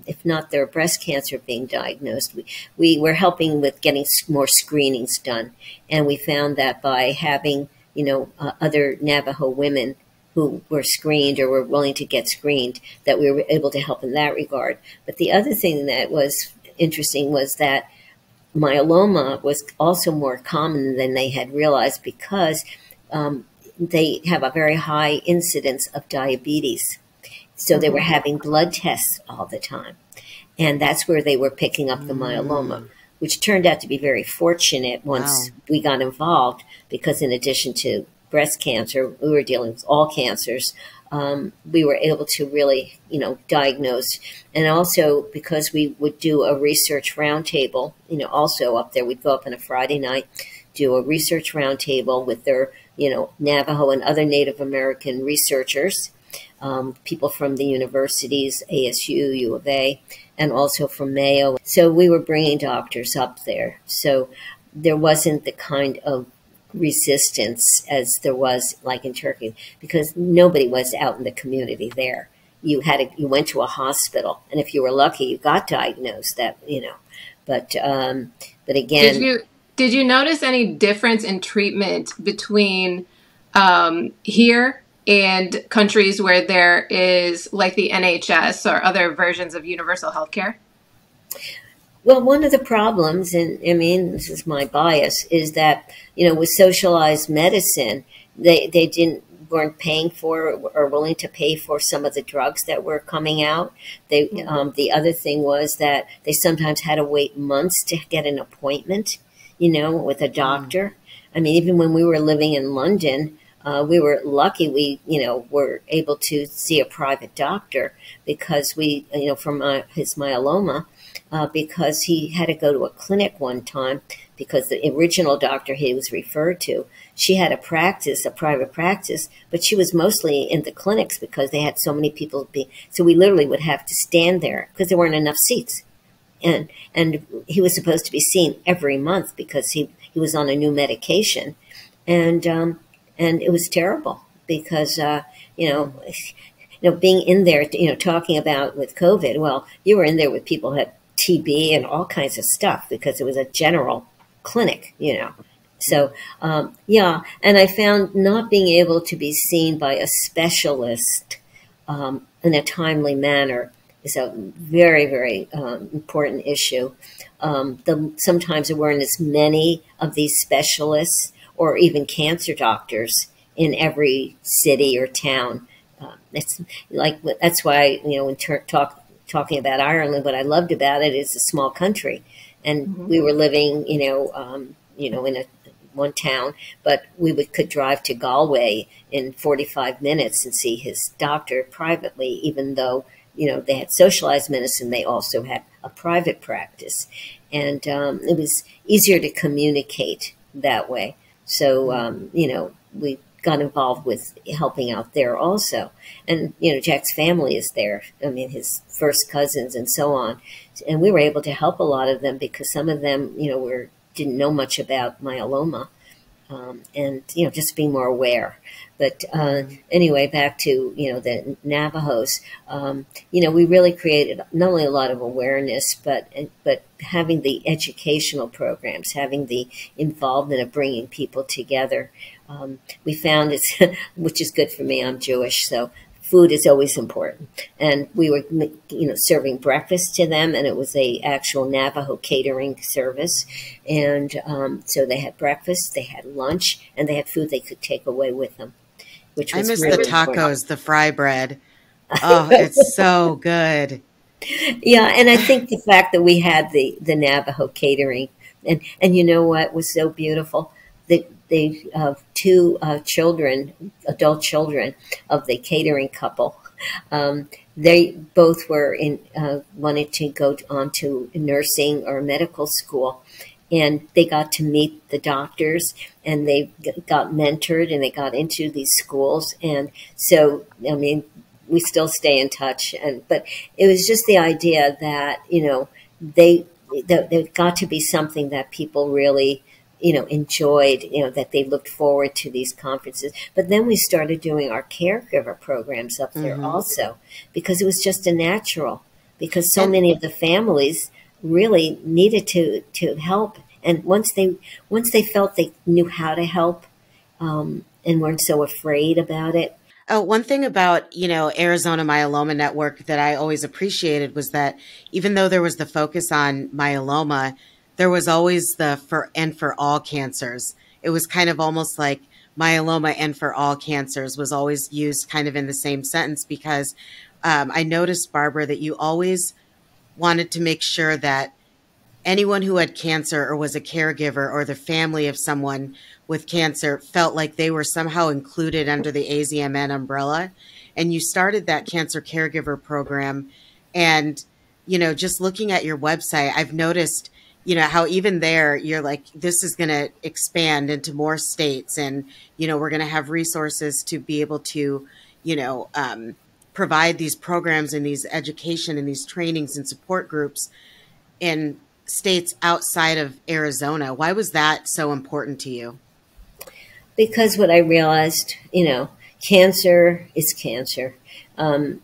if not their breast cancer being diagnosed, we were helping with getting more screenings done. And we found that by having, other Navajo women who were screened or were willing to get screened, that we were able to help in that regard. But the other thing that was interesting was that myeloma was also more common than they had realized because they have a very high incidence of diabetes. So they were having blood tests all the time. And that's where they were picking up the myeloma, which turned out to be very fortunate once we got involved, because in addition to breast cancer, we were dealing with all cancers. We were able to really, diagnose. And also because we would do a research roundtable, also up there, we'd go up on a Friday night, do a research roundtable with their, Navajo and other Native American researchers, people from the universities, ASU, U of A, and also from Mayo. So we were bringing doctors up there. So there wasn't the kind of resistance as there was like in Turkey, because nobody was out in the community there. You went to a hospital, and if you were lucky, you got diagnosed. But again, did you notice any difference in treatment between here and countries where there is like the NHS or other versions of universal health care? Well, one of the problems, and I mean, this is my bias, is that, with socialized medicine, they weren't paying for or willing to pay for some of the drugs that were coming out. The other thing was that they sometimes had to wait months to get an appointment, with a doctor. I mean, even when we were living in London, we were lucky we, were able to see a private doctor because from his myeloma, because he had to go to a clinic one time because the original doctor he was referred to, she had a private practice, but she was mostly in the clinics because they had so many people. So we literally would have to stand there because there weren't enough seats. And he was supposed to be seen every month because he was on a new medication. And it was terrible because, being in there, talking about with COVID, well, you were in there with people who had TB and all kinds of stuff because it was a general clinic, So, and I found not being able to be seen by a specialist in a timely manner is a very, very important issue. Sometimes there weren't as many of these specialists or even cancer doctors in every city or town. That's why, when talking about Ireland, what I loved about it is a small country, and we were living, in one town, but we could drive to Galway in 45 minutes and see his doctor privately, even though, they had socialized medicine. They also had a private practice, and it was easier to communicate that way. So, we got involved with helping out there also. And, Jack's family is there. I mean, his first cousins and so on. And we were able to help a lot of them because some of them, didn't know much about myeloma. And, just being more aware. But anyway, back to, the Navajos, we really created not only a lot of awareness, but having the educational programs, having the involvement of bringing people together. We found it's, which is good for me, I'm Jewish, so food is always important. And we were, serving breakfast to them, and it was a actual Navajo catering service. And so they had breakfast, they had lunch, and they had food they could take away with them, which was I miss really the tacos, important. the fry bread. Oh, it's so good. Yeah, and I think the fact that we had the Navajo catering, and you know what was so beautiful? they two children, adult children of the catering couple. They both were wanted to go on to nursing or medical school, and they got to meet the doctors, and they got mentored, and they got into these schools. And so, I mean, we still stay in touch. But it was just the idea that, there got to be something that people really, enjoyed, that they looked forward to these conferences. But then we started doing our caregiver programs up there also, because it was just a natural, because so many of the families really needed to help. And once they felt they knew how to help, and weren't so afraid about it. One thing about, Arizona Myeloma Network that I always appreciated was that even though there was the focus on myeloma, there was always the for all cancers. It was kind of almost like myeloma and for all cancers was always used kind of in the same sentence, because I noticed, Barbara, that you always wanted to make sure that anyone who had cancer or was a caregiver or the family of someone with cancer felt like they were somehow included under the AZMN umbrella. And you started that cancer caregiver program. And, just looking at your website, I've noticed, how even there you're like, this is going to expand into more states. And, we're going to have resources to be able to, provide these programs and these education and these trainings and support groups in states outside of Arizona. Why was that so important to you? Because what I realized, cancer is cancer. And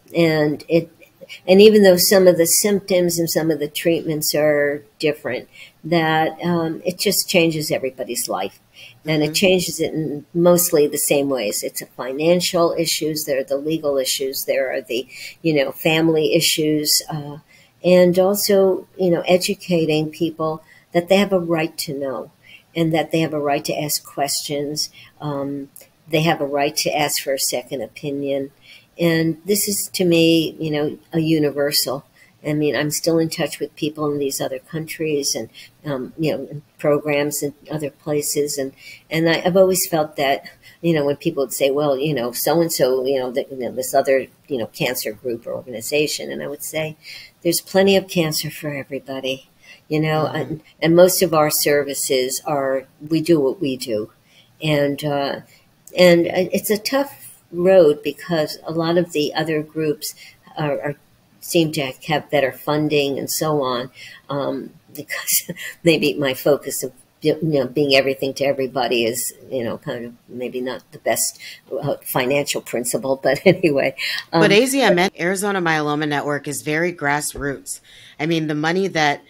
even though some of the symptoms and some of the treatments are different, that it just changes everybody's life. And it changes it in mostly the same ways. It's a financial issues, there are the legal issues, there are the, family issues, and also, educating people that they have a right to know, and that they have a right to ask questions. They have a right to ask for a second opinion. And this is, to me, a universal. I mean, I'm still in touch with people in these other countries and, programs in other places. And I've always felt that, when people would say, well, so-and-so, this other, cancer group or organization. And I would say, there's plenty of cancer for everybody, and most of our services we do what we do. And it's a tough road, because a lot of the other groups seem to have better funding and so on, because maybe my focus of being everything to everybody is kind of maybe not the best financial principle, but anyway. But AZMN, Arizona Myeloma Network, is very grassroots. I mean, the money that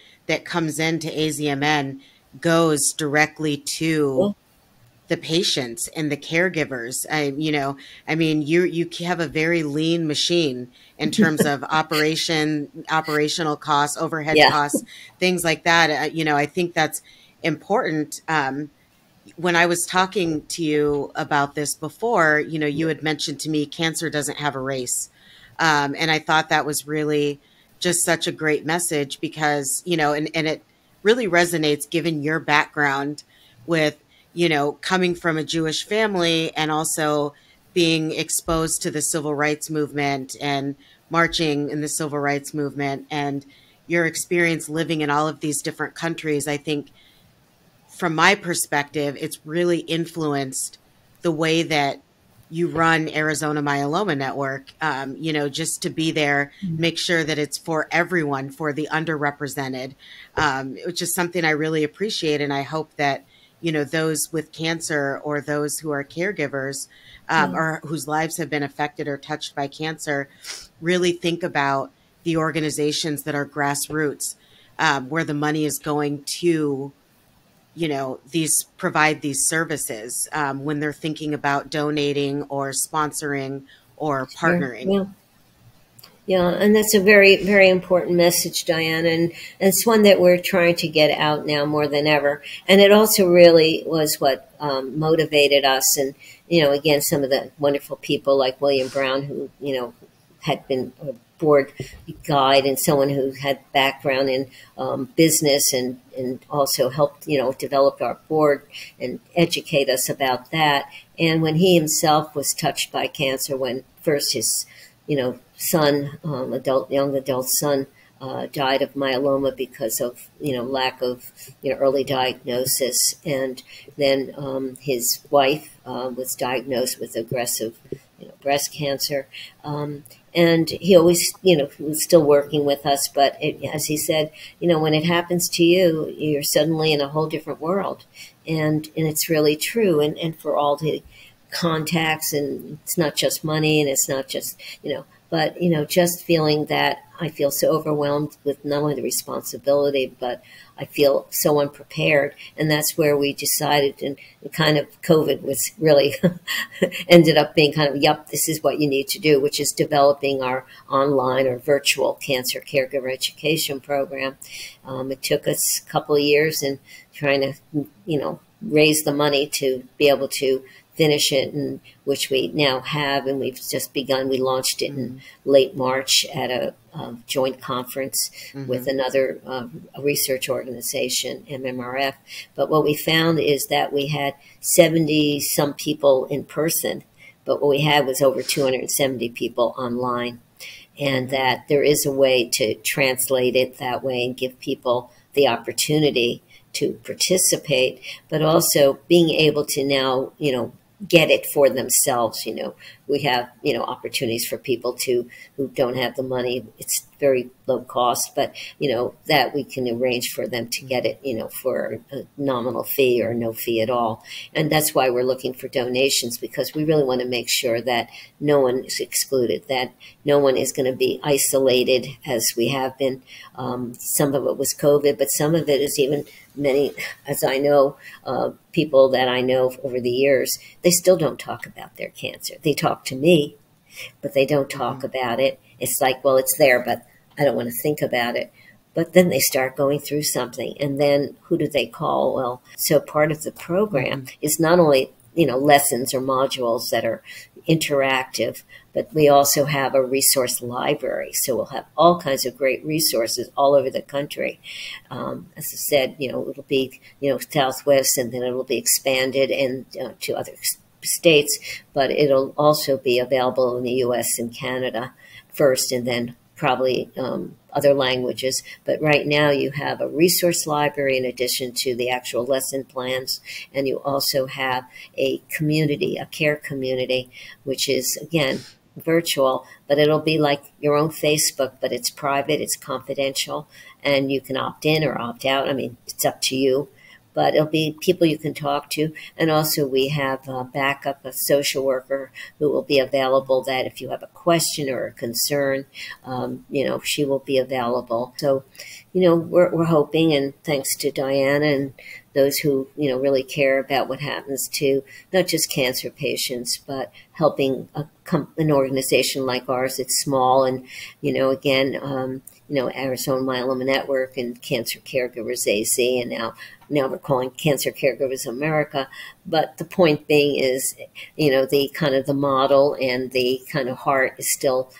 comes into AZMN goes directly to the patients and the caregivers. You have a very lean machine in terms of operational costs, overhead costs, things like that. I think that's important. When I was talking to you about this before, you had mentioned to me cancer doesn't have a race. And I thought that was really just such a great message, because, and it really resonates given your background with, coming from a Jewish family and also being exposed to the civil rights movement and marching in the civil rights movement, and your experience living in all of these different countries. I think from my perspective, it's really influenced the way that you run Arizona Myeloma Network, just to be there, make sure that it's for everyone, for the underrepresented, which is something I really appreciate. And I hope that, those with cancer or those who are caregivers or whose lives have been affected or touched by cancer really think about the organizations that are grassroots, where the money is going to provide these services when they're thinking about donating or sponsoring or partnering. Yeah, and that's a very, very important message, Diane, and it's one that we're trying to get out now more than ever. And it also really was what motivated us, and again, some of the wonderful people like William Brown, who had been board guide and someone who had background in business and also helped, develop our board and educate us about that. And when he himself was touched by cancer, when first his, son, young adult son, died of myeloma because of, lack of, early diagnosis. And then his wife was diagnosed with aggressive, breast cancer. And he always, was still working with us. But as he said, when it happens to you, you're suddenly in a whole different world. And it's really true. And for all the contacts, and it's not just money, and it's not just, but, just feeling that I feel so overwhelmed with not only the responsibility, but I feel so unprepared. And that's where we decided, and kind of COVID was really ended up being kind of, yep, this is what you need to do, which is developing our online or virtual cancer caregiver education program. It took us a couple of years and trying to, raise the money to be able to finish it, and which we now have, and we've just begun. We launched it in late March at a joint conference with another research organization, MMRF. But what we found is that we had 70 some people in person, but what we had was over 270 people online, and that there is a way to translate it that way and give people the opportunity to participate, but also being able to now, get it for themselves. We have, opportunities for people who don't have the money. It's very low cost, but, that we can arrange for them to get it, for a nominal fee or no fee at all. And that's why we're looking for donations, because we really want to make sure that no one is excluded, that no one is going to be isolated as we have been. Some of it was COVID, but some of it is even many, as I know, people that I know over the years, they still don't talk about their cancer. They talk to me, but they don't talk about it. It's like, well, it's there, but I don't want to think about it. But then they start going through something, and then who do they call? Well, so part of the program is not only, lessons or modules that are interactive, but we also have a resource library. So we'll have all kinds of great resources all over the country. As I said, it'll be, Southwest, and then it'll be expanded and to other states, but it'll also be available in the U.S. and Canada first, and then probably other languages. But right now you have a resource library in addition to the actual lesson plans, and you also have a community, a care community, which is, again, virtual, but it'll be like your own Facebook, but it's private, it's confidential, and you can opt in or opt out. I mean, it's up to you. But it'll be people you can talk to. And also we have a backup, a social worker who will be available, that if you have a question or a concern, she will be available. So, we're hoping, and thanks to Diana and those who, really care about what happens to not just cancer patients, but helping an organization like ours. It's small, and, again, Arizona Myeloma Network and Cancer Caregivers AZ, and now we're calling Cancer Caregivers America. But the point being is, the kind of the model and the kind of heart is still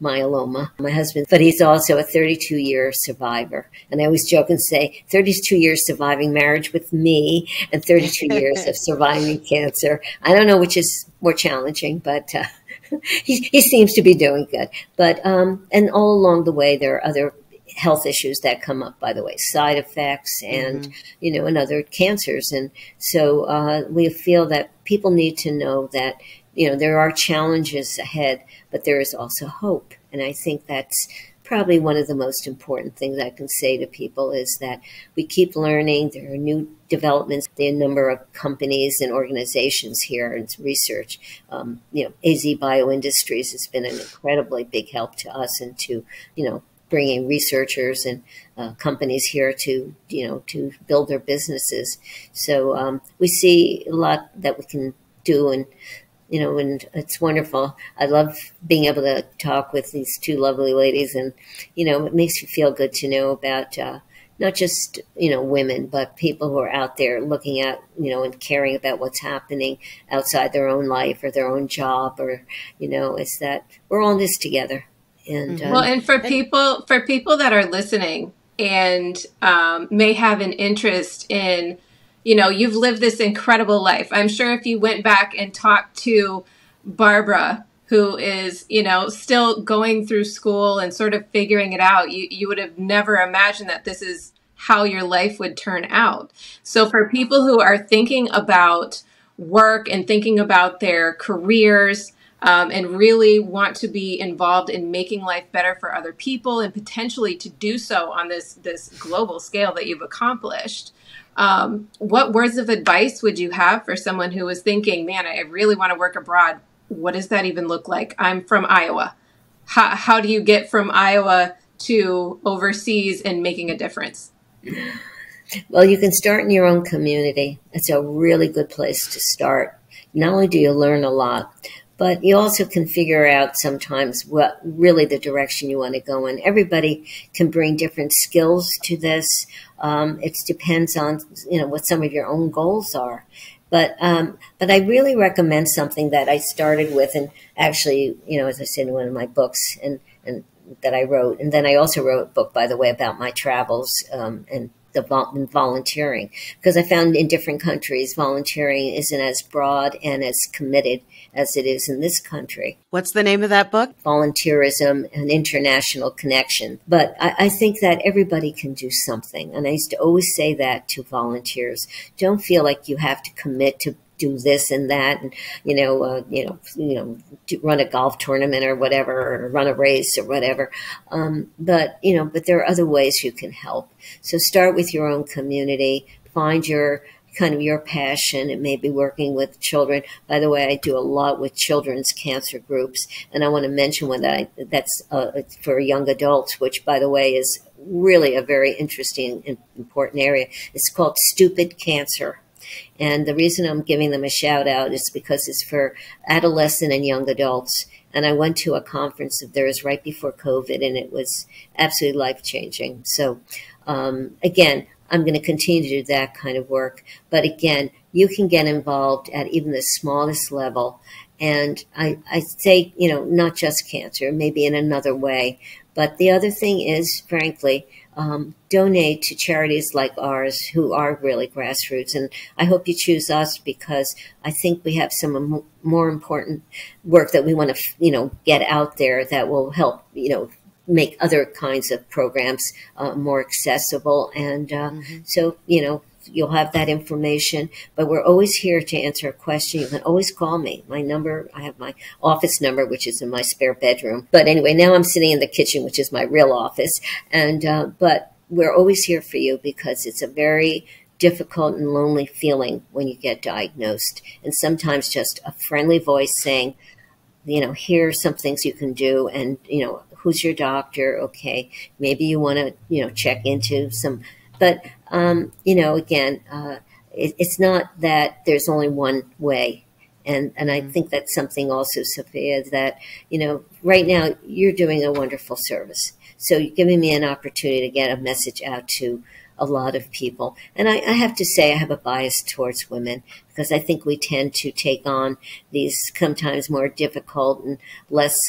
myeloma. My husband, but he's also a 32-year survivor. And I always joke and say 32 years surviving marriage with me and 32 years of surviving cancer. I don't know which is more challenging, but he seems to be doing good. But and all along the way, there are other health issues that come up, by the way, side effects and, and other cancers. And so we feel that people need to know that, there are challenges ahead, but there is also hope. And I think that's probably one of the most important things I can say to people, is that we keep learning. There are new developments, the number of companies and organizations here and research. AZ Bioindustries has been an incredibly big help to us, and to, bringing researchers and companies here to, to build their businesses. So we see a lot that we can do, and, and it's wonderful. I love being able to talk with these two lovely ladies, and, it makes you feel good to know about not just, women, but people who are out there looking at, and caring about what's happening outside their own life or their own job, or, it's that we're all in this together. And well, and for people that are listening and may have an interest in, you've lived this incredible life. I'm sure if you went back and talked to Barbara, who is, still going through school and sort of figuring it out, you would have never imagined that this is how your life would turn out. So for people who are thinking about work and thinking about their careers, and really want to be involved in making life better for other people and potentially to do so on this global scale that you've accomplished, what words of advice would you have for someone who is thinking, man, I really want to work abroad? What does that even look like? I'm from Iowa. How do you get from Iowa to overseas and making a difference? Well, you can start in your own community. It's a really good place to start. Not only do you learn a lot, but you also can figure out sometimes what really the direction you want to go in. Everybody can bring different skills to this. It depends on, what some of your own goals are. But I really recommend something that I started with, and actually, as I said in one of my books and that I wrote, and then I also wrote a book, by the way, about my travels and volunteering, because I found in different countries volunteering isn't as broad and as committed as it is in this country. What's the name of that book? Volunteerism and International Connection. But I think that everybody can do something. And I used to always say that to volunteers. Don't feel like you have to commit to do this and that, and run a golf tournament or whatever, or run a race or whatever. But there are other ways you can help. So start with your own community. Find your passion. It may be working with children. By the way, I do a lot with children's cancer groups, and I want to mention one that's for young adults, which, by the way, is really a very interesting and important area. It's called Stupid Cancer. And the reason I'm giving them a shout out is because it's for adolescent and young adults. And I went to a conference of theirs right before COVID, and it was absolutely life-changing. So, again, I'm going to continue to do that kind of work. But again, you can get involved at even the smallest level. And I say, not just cancer, maybe in another way. But the other thing is, frankly, donate to charities like ours who are really grassroots. And I hope you choose us because I think we have some more important work that we want to, get out there that will help, make other kinds of programs more accessible. And so, you'll have that information, but we're always here to answer a question. You can always call me. My number, I have my office number, which is in my spare bedroom. But anyway, now I'm sitting in the kitchen, which is my real office. And, but we're always here for you because it's a very difficult and lonely feeling when you get diagnosed. And sometimes just a friendly voice saying, here are some things you can do. And, who's your doctor? Okay. Maybe you want to, check into some. But, again, it's not that there's only one way. And I think that's something also, Sophia, that, right now you're doing a wonderful service. So you're giving me an opportunity to get a message out to a lot of people. And I have to say I have a bias towards women because I think we tend to take on these sometimes more difficult and less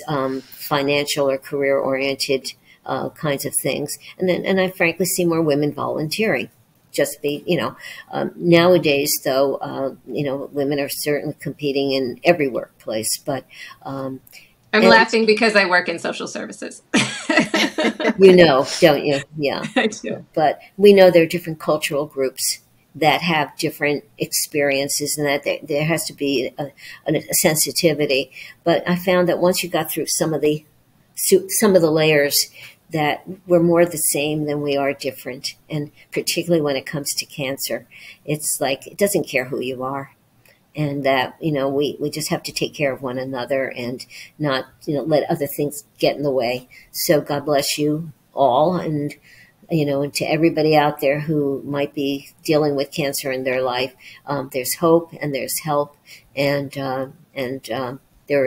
financial or career-oriented kinds of things. And I frankly see more women volunteering. Nowadays, though, women are certainly competing in every workplace. But I'm laughing because I work in social services. Don't you? Yeah. I do. But we know there are different cultural groups that have different experiences and that there has to be a sensitivity. But I found that once you got through some of the layers, that we're more the same than we are different. And particularly when it comes to cancer, it's like it doesn't care who you are. And that, we just have to take care of one another and not, let other things get in the way. So God bless you all. And, and to everybody out there who might be dealing with cancer in their life, there's hope and there's help. And there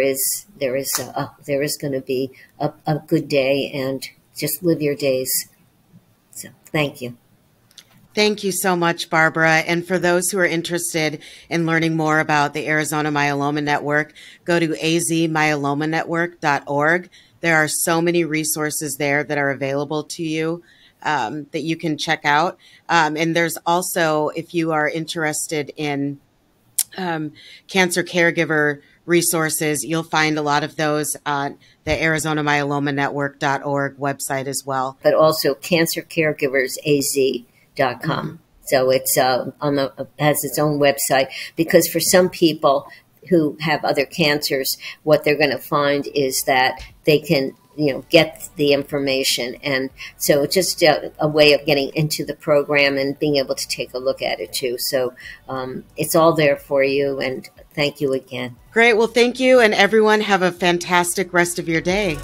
is going to be a good day, and just live your days. So thank you. Thank you so much, Barbara. And for those who are interested in learning more about the Arizona Myeloma Network, go to azmyelomanetwork.org. There are so many resources there that are available to you that you can check out. And there's also, if you are interested in cancer caregiver resources, you'll find a lot of those on the Arizona Myeloma Network.org website as well. But also cancercaregiversaz.com. Mm-hmm. So it's has its own website, because for some people who have other cancers, what they're going to find is that they can, get the information. And so it's just a way of getting into the program and being able to take a look at it too. So it's all there for you. And thank you again. Great. Well, thank you. And everyone have a fantastic rest of your day.